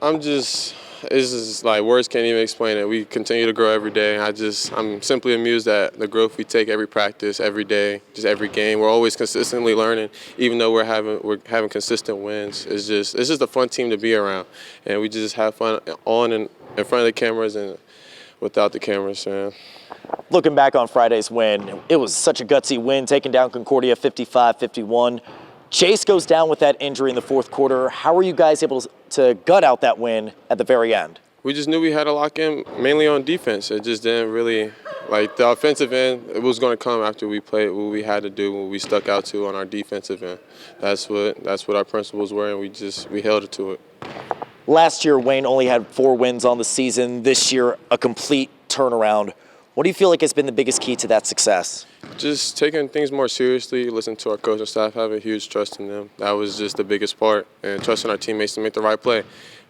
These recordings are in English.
It's just like words can't even explain it. We continue to grow every day. I'm simply amused at the growth we take every practice, every day, just every game. We're always consistently learning, even though we're having consistent wins. It's just a fun team to be around, and we just have fun on and in front of the cameras and without the cameras, man. Looking back on Friday's win, it was such a gutsy win, taking down Concordia 55-51. Chase goes down with that injury in the fourth quarter. How were you guys able to gut out that win at the very end? We just knew we had to lock in mainly on defense. It just didn't really, like the offensive end, it was going to come after we played what we had to do, what we stuck out to on our defensive end. That's what our principles were, and we held it to it. Last year, Wayne only had 4 wins on the season. This year, a complete turnaround. What do you feel like has been the biggest key to that success? Just taking things more seriously, listening to our coaching staff, have a huge trust in them. That was just the biggest part, and trusting our teammates to make the right play.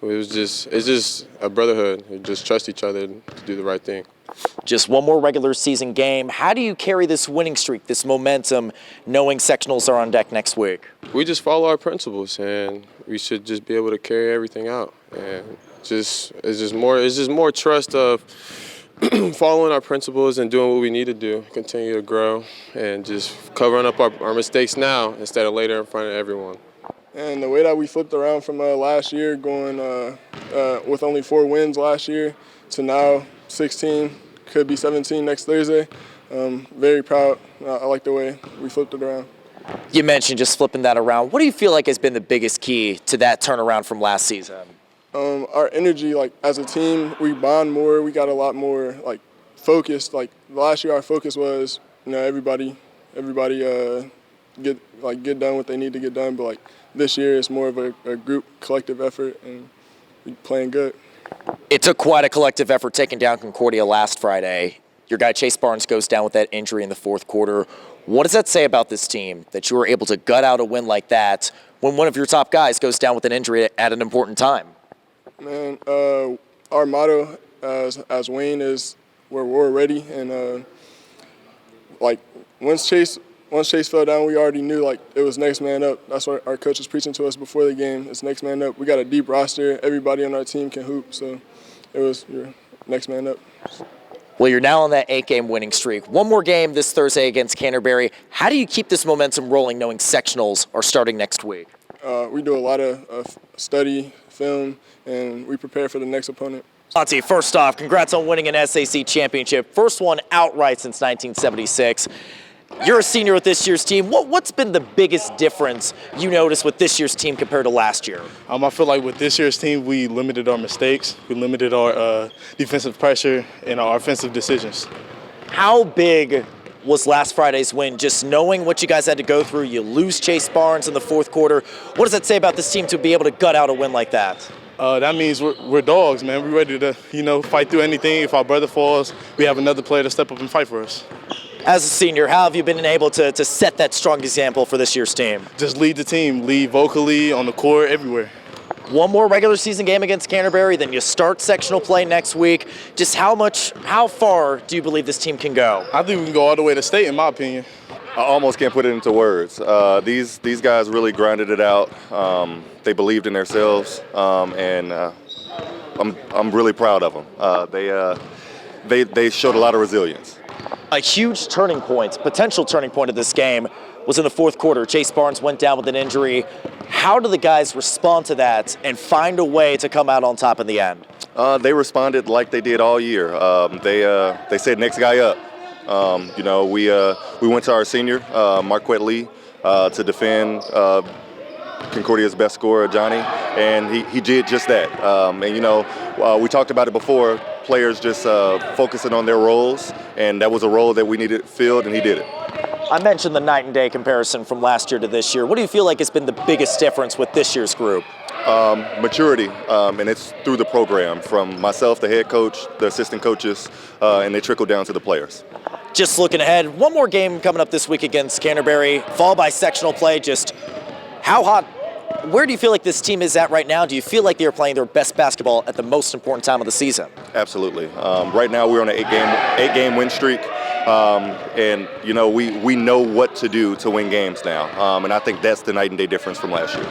It's just a brotherhood. We just trust each other to do the right thing. Just one more regular season game. How do you carry this winning streak, this momentum, knowing sectionals are on deck next week? We just follow our principles, and we should just be able to carry everything out. And it's just more trust of following our principles and doing what we need to do, continue to grow, and just covering up our mistakes now instead of later in front of everyone. And the way that we flipped around from last year, going with only 4 wins last year to now 16, could be 17 next Thursday. Very proud. I like the way we flipped it around. You mentioned just flipping that around. What do you feel like has been the biggest key to that turnaround from last season? Our energy, like as a team, we bond more. We got a lot more like focused. Like last year, our focus was, everybody get done what they need to get done. But like this year, it's more of a group, collective effort, and we playing good. It took quite a collective effort taking down Concordia last Friday. Your guy Chase Barnes goes down with that injury in the fourth quarter. What does that say about this team that you were able to gut out a win like that when one of your top guys goes down with an injury at an important time? Man, our motto as Wayne is we're ready, and once Chase fell down, we already knew it was next man up. That's what our coach was preaching to us before the game. It's next man up. We got a deep roster. Everybody on our team can hoop, so it was your next man up. Well, you're now on that 8-game winning streak. One more game this Thursday against Canterbury. How do you keep this momentum rolling knowing sectionals are starting next week? We do a lot of study, film, and we prepare for the next opponent. Monte, first off, congrats on winning an SAC championship. First one outright since 1976. You're a senior with this year's team. What's been the biggest difference you noticed with this year's team compared to last year? I feel like with this year's team, we limited our mistakes. We limited our defensive pressure and our offensive decisions. How big was last Friday's win, just knowing what you guys had to go through? You lose Chase Barnes in the fourth quarter. What does that say about this team to be able to gut out a win like that? That means we're dogs, man. We're ready to, fight through anything. If our brother falls, we have another player to step up and fight for us. As a senior, how have you been able to set that strong example for this year's team? Just lead the team, lead vocally, on the court, everywhere. One more regular season game against Canterbury, then you start sectional play next week. Just how far do you believe this team can go? I think we can go all the way to state, in my opinion. I almost can't put it into words. These guys really grinded it out. They believed in themselves, and I'm really proud of them. They showed a lot of resilience. A huge potential turning point of this game was in the fourth quarter. Chase Barnes went down with an injury. How do the guys respond to that and find a way to come out on top in the end? They responded like they did all year. They said next guy up. We went to our senior, Marquette Lee, to defend Concordia's best scorer, Johnny, and he did just that. We talked about it before, players just focusing on their roles, and that was a role that we needed filled, and he did it. I mentioned the night and day comparison from last year to this year. What do you feel like has been the biggest difference with this year's group? Maturity, and it's through the program, from myself, the head coach, the assistant coaches, and they trickle down to the players. Just looking ahead, one more game coming up this week against Canterbury, followed by sectional play. Just how hot, where do you feel like this team is at right now? Do you feel like they're playing their best basketball at the most important time of the season? Absolutely. Right now we're on an eight-game win streak. And we know what to do to win games now. And I think that's the night and day difference from last year.